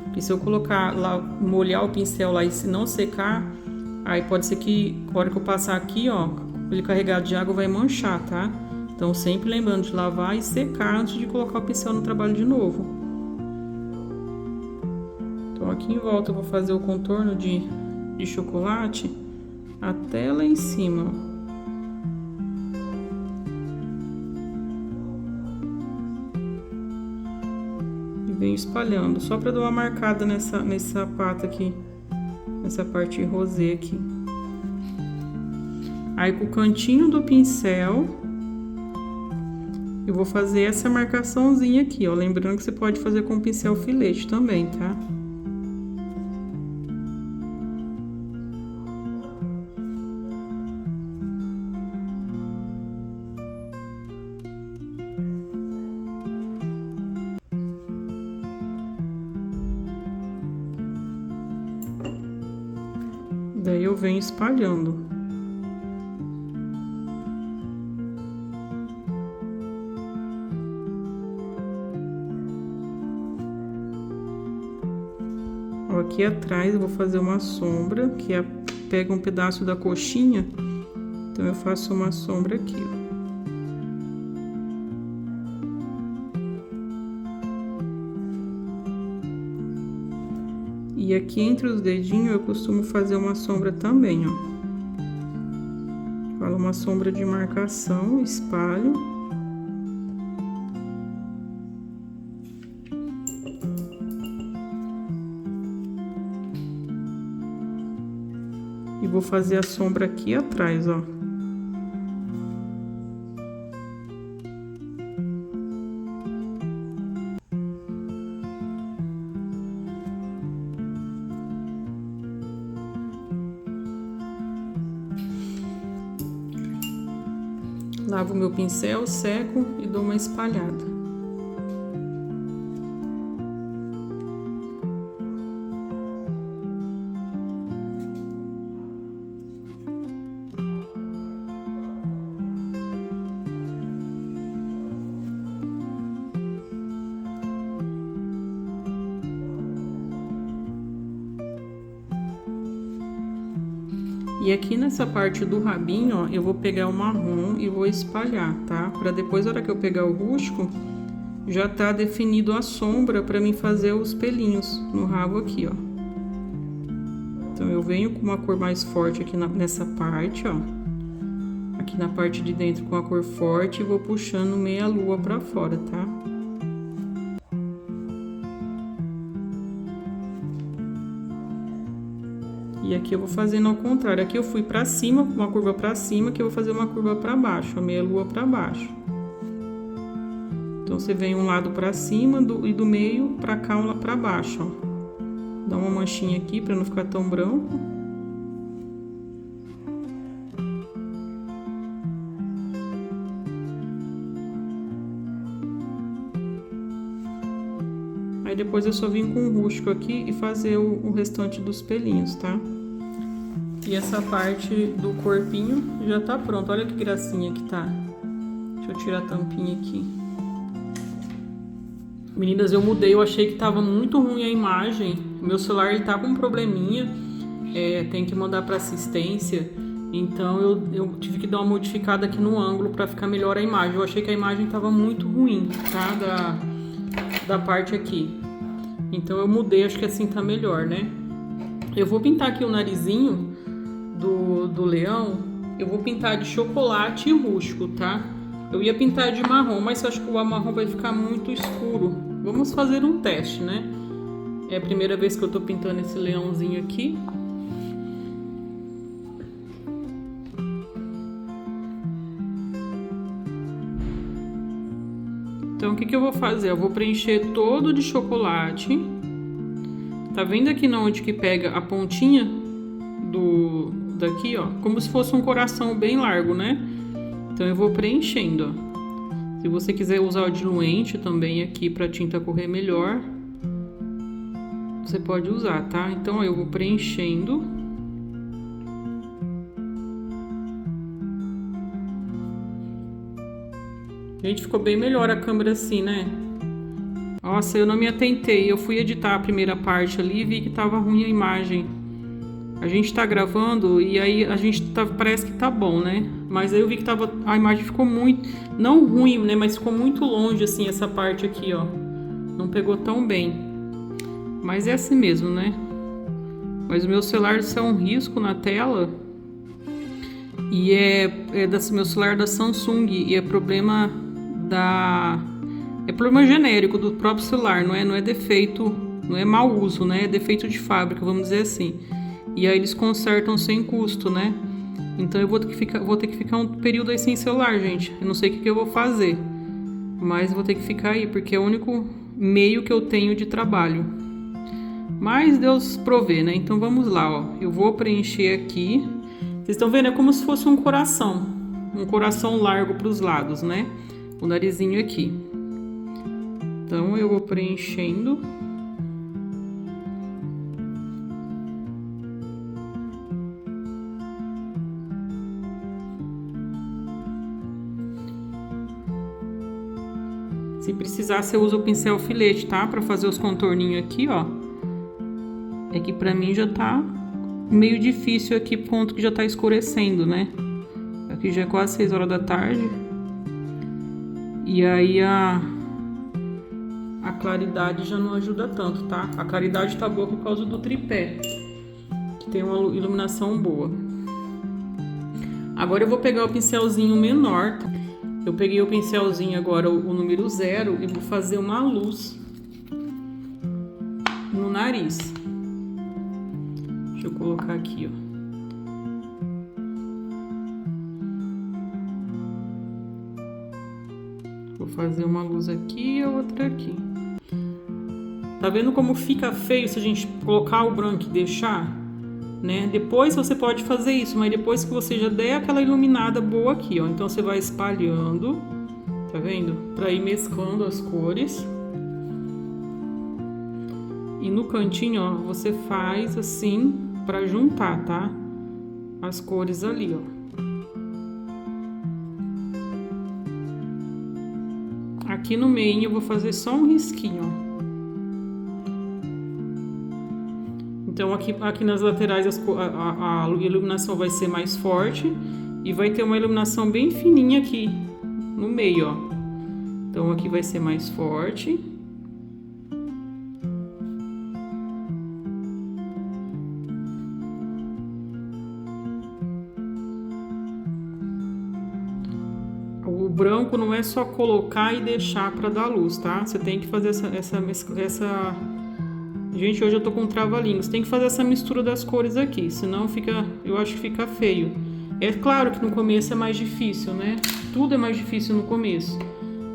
Porque se eu colocar lá, molhar o pincel lá e se não secar, aí pode ser que na hora que eu passar aqui, ó, ele carregado de água vai manchar, tá? Então sempre lembrando de lavar e secar antes de colocar o pincel no trabalho de novo. Então aqui em volta eu vou fazer o contorno de chocolate até lá em cima, ó. Venho espalhando, só para dar uma marcada nessa pata aqui, nessa parte rosé aqui. Aí com o cantinho do pincel, eu vou fazer essa marcaçãozinha aqui, ó. Lembrando que você pode fazer com pincel filete também, tá? Daí eu venho espalhando. Ó, aqui atrás eu vou fazer uma sombra, que pega um pedaço da coxinha, então eu faço uma sombra aqui, ó. E aqui entre os dedinhos eu costumo fazer uma sombra também, ó. Falo uma sombra de marcação, espalho. E vou fazer a sombra aqui atrás, ó. Lavo meu pincel, seco e dou uma espalhada. E aqui nessa parte do rabinho, ó, eu vou pegar o marrom e vou espalhar, tá? Pra depois, na hora que eu pegar o rústico, já tá definido a sombra pra mim fazer os pelinhos no rabo aqui, ó. Então, eu venho com uma cor mais forte aqui nessa parte, ó. Aqui na parte de dentro com a cor forte e vou puxando meia lua pra fora, tá? E aqui eu vou fazendo ao contrário. Aqui eu fui pra cima, uma curva pra cima, que eu vou fazer uma curva pra baixo, a meia lua pra baixo. Então, você vem um lado pra cima e do meio pra cá, um lá pra baixo, ó. Dá uma manchinha aqui pra não ficar tão branco. Aí depois eu só vim com o rústico aqui e fazer o restante dos pelinhos, tá? E essa parte do corpinho já tá pronta. Olha que gracinha que tá. Deixa eu tirar a tampinha aqui. Meninas, eu mudei. Eu achei que tava muito ruim a imagem. Meu celular, ele tá com um probleminha. Tem que mandar pra assistência. Então, eu tive que dar uma modificada aqui no ângulo pra ficar melhor a imagem. Eu achei que a imagem tava muito ruim, tá? Da parte aqui. Então, eu mudei. Acho que assim tá melhor, né? Eu vou pintar aqui o narizinho do leão. Eu vou pintar de chocolate e rústico, tá? Eu ia pintar de marrom, mas eu acho que o marrom vai ficar muito escuro. Vamos fazer um teste, né? É a primeira vez que eu tô pintando esse leãozinho aqui. Então, o que eu vou fazer? Eu vou preencher todo de chocolate. Tá vendo aqui onde que pega a pontinha daqui, ó? Como se fosse um coração bem largo, né? Então, eu vou preenchendo, ó. Se você quiser usar o diluente também aqui pra tinta correr melhor, você pode usar, tá? Então, eu vou preenchendo. Gente, ficou bem melhor a câmera assim, né? Nossa, eu não me atentei. Eu fui editar a primeira parte ali e vi que tava ruim a imagem. A gente tá gravando e aí a gente parece que tá bom, né? Mas aí eu vi que a imagem ficou muito... Não ruim, né? Mas ficou muito longe, assim, essa parte aqui, ó. Não pegou tão bem. Mas é assim mesmo, né? Mas o meu celular é um risco na tela. E meu celular da Samsung. E é problema é problema genérico do próprio celular. Não é defeito, não é mau uso, né? É defeito de fábrica, vamos dizer assim. E aí eles consertam sem custo, né? Então eu vou ter que ficar um período aí sem celular, gente. Eu não sei o que eu vou fazer, mas vou ter que ficar aí, porque é o único meio que eu tenho de trabalho. Mas Deus provê, né? Então vamos lá, ó. Eu vou preencher aqui. Vocês estão vendo? É como se fosse um coração. Um coração largo para os lados, né? O narizinho aqui. Então eu vou preenchendo. Se precisar, você usa o pincel filete, tá? Pra fazer os contorninhos aqui, ó. É que pra mim já tá meio difícil aqui, ponto que já tá escurecendo, né? Aqui já é quase 6 horas da tarde. E aí a claridade já não ajuda tanto, tá? A claridade tá boa por causa do tripé, que tem uma iluminação boa. Agora eu vou pegar o pincelzinho menor. Eu peguei o pincelzinho agora, o número 0, e vou fazer uma luz no nariz. Deixa eu colocar aqui, ó. Vou fazer uma luz aqui e a outra aqui. Tá vendo como fica feio se a gente colocar o branco e deixar? Né? Depois você pode fazer isso, mas depois que você já der aquela iluminada boa aqui, ó. Então você vai espalhando, tá vendo? Pra ir mesclando as cores. E no cantinho, ó, você faz assim pra juntar, tá? As cores ali, ó. Aqui no meio eu vou fazer só um risquinho, ó. Então aqui nas laterais a iluminação vai ser mais forte e vai ter uma iluminação bem fininha aqui no meio, ó. Então aqui vai ser mais forte. O branco não é só colocar e deixar para dar luz, tá? Você tem que fazer essa... Gente, hoje eu tô com trava-língua. Você tem que fazer essa mistura das cores aqui, senão fica... Eu acho que fica feio. É claro que no começo é mais difícil, né? Tudo é mais difícil no começo.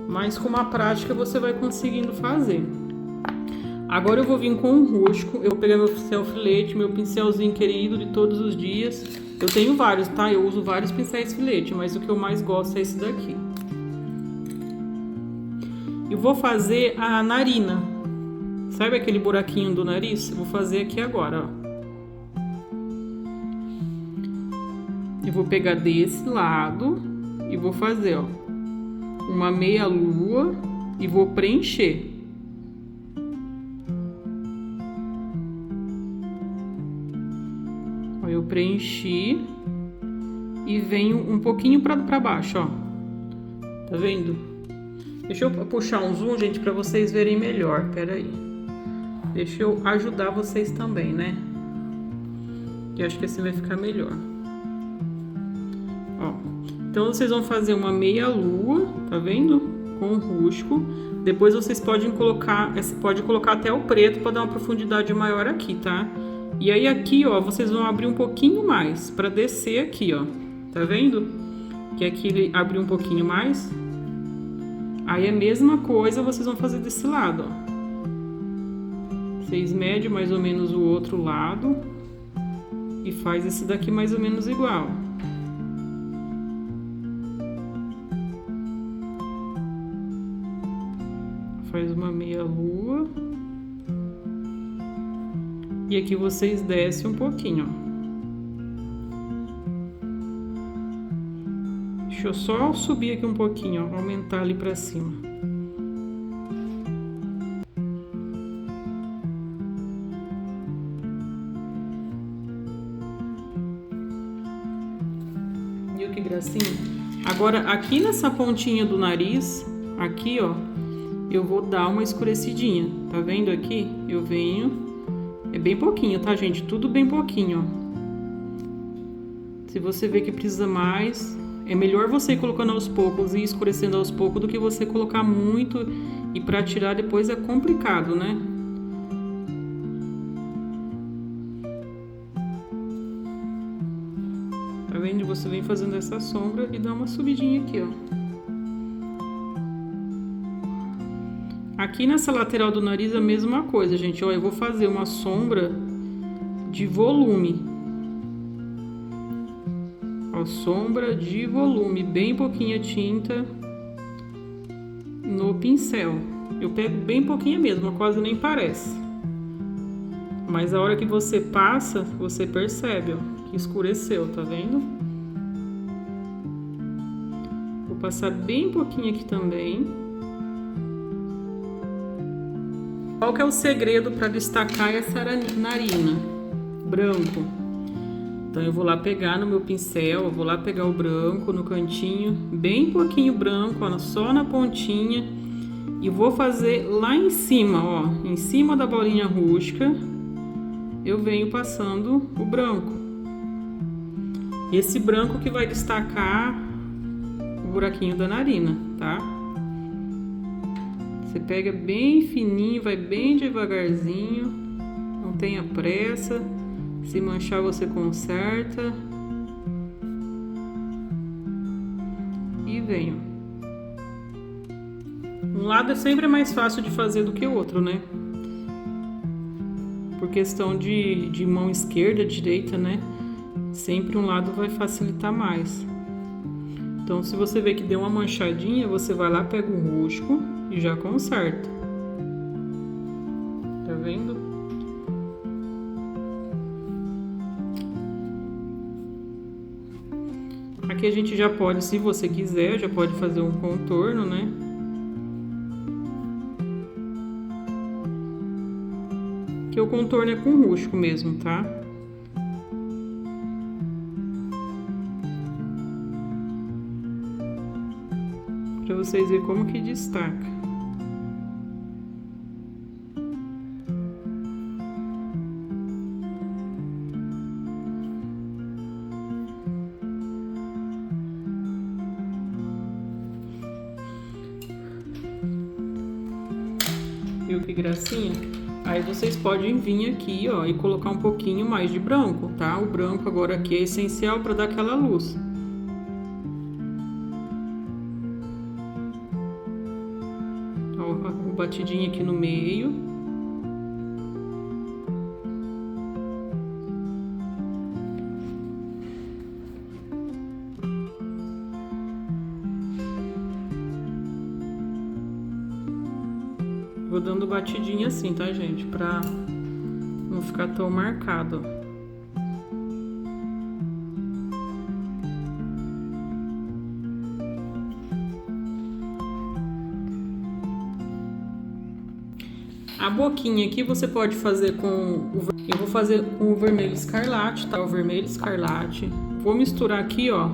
Mas com a prática você vai conseguindo fazer. Agora eu vou vir com um rústico. Eu vou pegar meu pincel filete, meu pincelzinho querido de todos os dias. Eu tenho vários, tá? Eu uso vários pincéis filete, mas o que eu mais gosto é esse daqui. Eu vou fazer a narina. Sabe aquele buraquinho do nariz? Eu vou fazer aqui agora, ó. Eu vou pegar desse lado e vou fazer, ó, uma meia lua e vou preencher. Ó, eu preenchi e venho um pouquinho pra baixo, ó. Tá vendo? Deixa eu puxar um zoom, gente, pra vocês verem melhor. Pera aí. Deixa eu ajudar vocês também, né? Eu acho que assim vai ficar melhor. Ó. Então vocês vão fazer uma meia lua, tá vendo? Com o rústico. Depois vocês podem colocar, pode colocar até o preto para dar uma profundidade maior aqui, tá? E aí aqui, ó, vocês vão abrir um pouquinho mais para descer aqui, ó. Tá vendo? Que aqui ele abriu um pouquinho mais. Aí a mesma coisa vocês vão fazer desse lado, ó. Vocês medem mais ou menos o outro lado e faz esse daqui mais ou menos igual. Faz uma meia lua. E aqui vocês descem um pouquinho, ó. Deixa eu só subir aqui um pouquinho, ó, aumentar ali pra cima. Viu que gracinha? Agora, aqui nessa pontinha do nariz, aqui, ó, eu vou dar uma escurecidinha. Tá vendo aqui? Eu venho... É bem pouquinho, tá, gente? Tudo bem pouquinho, ó. Se você vê que precisa mais... É melhor você ir colocando aos poucos e escurecendo aos poucos do que você colocar muito e pra tirar depois é complicado, né? Tá vendo? Você vem fazendo essa sombra e dá uma subidinha aqui, ó. Aqui nessa lateral do nariz a mesma coisa, gente. Ó, eu vou fazer uma sombra de volume. Ó, sombra de volume, bem pouquinha tinta no pincel. Eu pego bem pouquinha mesmo, quase nem parece. Mas a hora que você passa, você percebe, ó, que escureceu, tá vendo? Vou passar bem pouquinho aqui também. Qual que é o segredo para destacar essa narina? Branco. Então eu vou lá pegar no meu pincel, eu vou lá pegar o branco no cantinho, bem pouquinho branco, ó, só na pontinha, E vou fazer lá em cima, ó, em cima da bolinha rústica, eu venho passando o branco. Esse branco que vai destacar o buraquinho da narina, tá? Você pega bem fininho, vai bem devagarzinho, não tenha pressa. Se manchar, você conserta. E venho. Um lado é sempre mais fácil de fazer do que o outro, né? Por questão de mão esquerda, direita, né? Sempre um lado vai facilitar mais. Então, se você vê que deu uma manchadinha, você vai lá, pega o rústico e já conserta. Tá vendo? Aqui a gente já pode, se você quiser, já pode fazer um contorno, né? Que o contorno é com rústico mesmo, tá? Pra vocês verem como que destaca. Viu que gracinha? Aí vocês podem vir aqui, ó, e colocar um pouquinho mais de branco, tá? O branco agora aqui é essencial para dar aquela luz. Ó, uma batidinha aqui no meio. Vou dando batidinha assim, tá, gente? Pra não ficar tão marcado. A boquinha aqui você pode fazer com o... Eu vou fazer com o vermelho escarlate, tá? O vermelho escarlate. Vou misturar aqui, ó.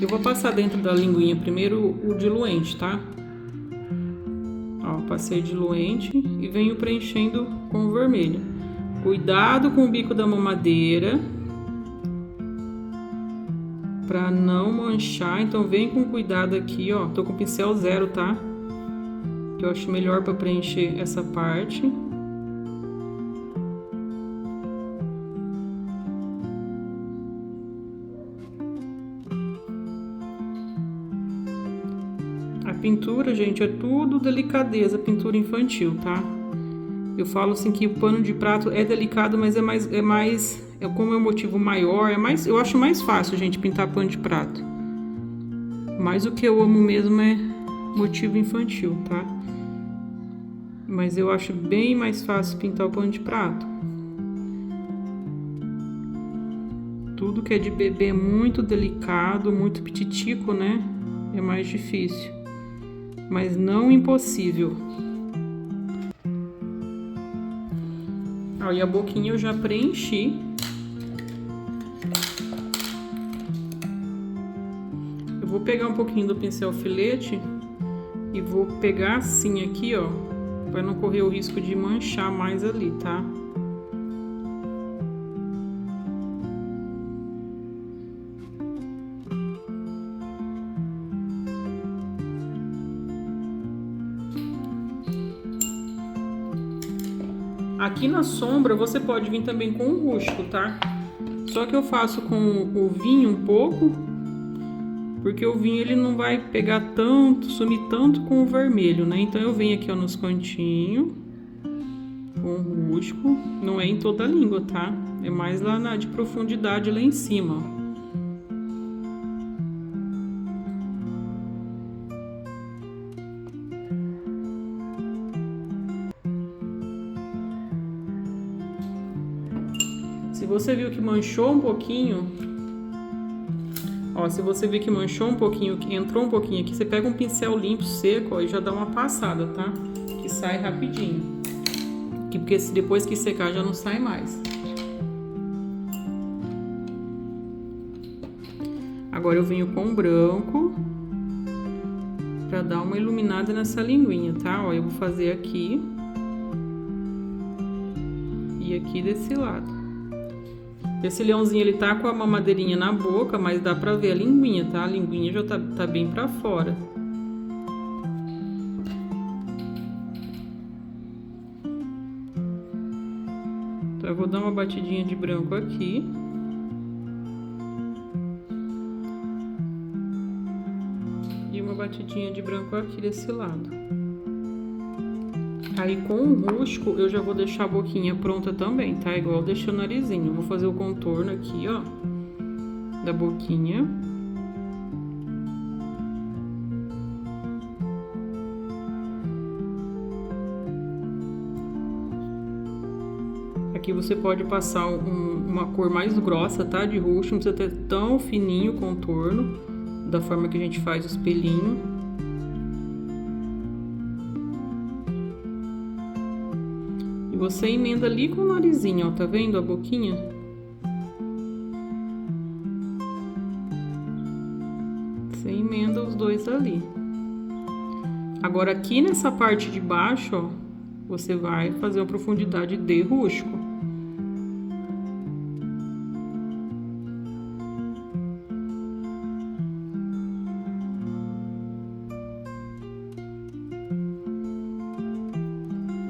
Eu vou passar dentro da linguinha primeiro o diluente, tá? Ó, passei diluente e venho preenchendo com o vermelho. Cuidado com o bico da mamadeira pra não manchar, então vem com cuidado aqui, ó. Tô com o pincel 0, tá? Que eu acho melhor pra preencher essa parte. A pintura, gente, é tudo delicadeza, pintura infantil, tá? Eu falo assim que o pano de prato é delicado, mas como é um motivo maior, eu acho mais fácil, gente, pintar pano de prato. Mas o que eu amo mesmo é motivo infantil, tá? Mas eu acho bem mais fácil pintar o pano de prato. Tudo que é de bebê é muito delicado, muito pititico, né? É mais difícil. Mas não impossível. Ó, e a boquinha eu já preenchi. Eu vou pegar um pouquinho do pincel filete e vou pegar assim aqui, ó, para não correr o risco de manchar mais ali, tá? Aqui na sombra você pode vir também com o rústico, tá? Só que eu faço com o vinho um pouco, porque o vinho ele não vai pegar tanto, sumir tanto com o vermelho, né? Então eu venho aqui, ó, nos cantinhos com o rústico, não é em toda a língua, tá? É mais lá de profundidade lá em cima, ó. Se você viu que manchou um pouquinho, ó, se você viu que manchou um pouquinho, que entrou um pouquinho aqui, você pega um pincel limpo, seco, ó, e já dá uma passada, tá? Que sai rapidinho. Porque depois que secar já não sai mais. Agora eu venho com branco pra para dar uma iluminada nessa linguinha, tá? Ó, eu vou fazer aqui e aqui desse lado. Esse leãozinho, ele tá com a mamadeirinha na boca, mas dá pra ver a linguinha, tá? A linguinha já tá bem pra fora. Então eu vou dar uma batidinha de branco aqui. E uma batidinha de branco aqui desse lado. Aí com o rústico eu já vou deixar a boquinha pronta também, tá? Igual eu deixei o narizinho. Eu vou fazer o contorno aqui, ó, da boquinha. Aqui você pode passar uma cor mais grossa, tá? De rústico, não precisa ter tão fininho o contorno, da forma que a gente faz os pelinhos. E você emenda ali com o narizinho, ó, tá vendo a boquinha? Você emenda os dois ali. Agora aqui nessa parte de baixo, ó, você vai fazer uma profundidade de rústico.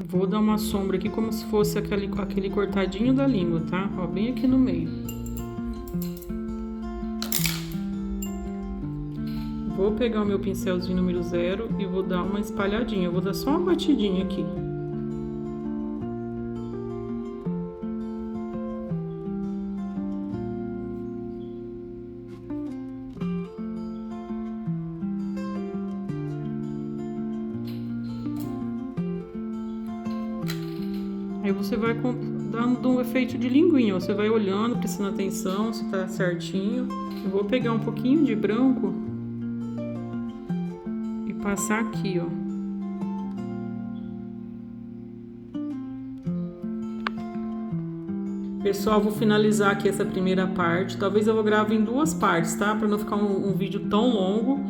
Vou dar uma sombra aqui como se fosse aquele cortadinho da língua, tá? Ó, bem aqui no meio. Vou pegar o meu pincelzinho número 0 e vou dar uma espalhadinha. Eu vou dar só uma batidinha aqui. Aí você vai dando um efeito de linguinha, ó. Você vai olhando, prestando atenção se tá certinho. Eu vou pegar um pouquinho de branco e passar aqui, ó. Pessoal, vou finalizar aqui essa primeira parte. Talvez eu vou gravar em 2 partes, tá? Pra não ficar um vídeo tão longo.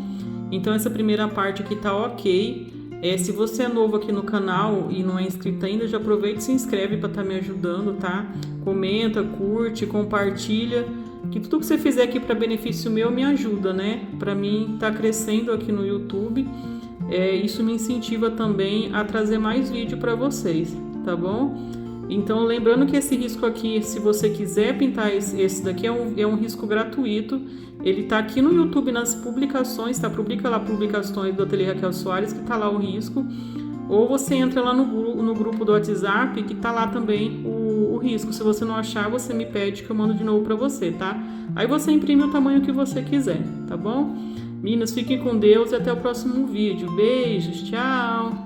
Então essa primeira parte aqui tá ok. Se você é novo aqui no canal e não é inscrito ainda, já aproveita e se inscreve para estar me ajudando, tá? Comenta, curte, compartilha, que tudo que você fizer aqui para benefício meu me ajuda, né? Para mim tá crescendo aqui no YouTube, isso me incentiva também a trazer mais vídeo para vocês, tá bom? Então lembrando que esse risco aqui, se você quiser pintar esse daqui, é um risco gratuito. Ele tá aqui no YouTube nas publicações, tá? Publica lá publicações do Ateliê Raquel Soares, que tá lá o risco. Ou você entra lá no grupo do WhatsApp, que tá lá também o risco. Se você não achar, você me pede que eu mando de novo pra você, tá? Aí você imprime o tamanho que você quiser, tá bom? Meninas, fiquem com Deus e até o próximo vídeo. Beijos, tchau!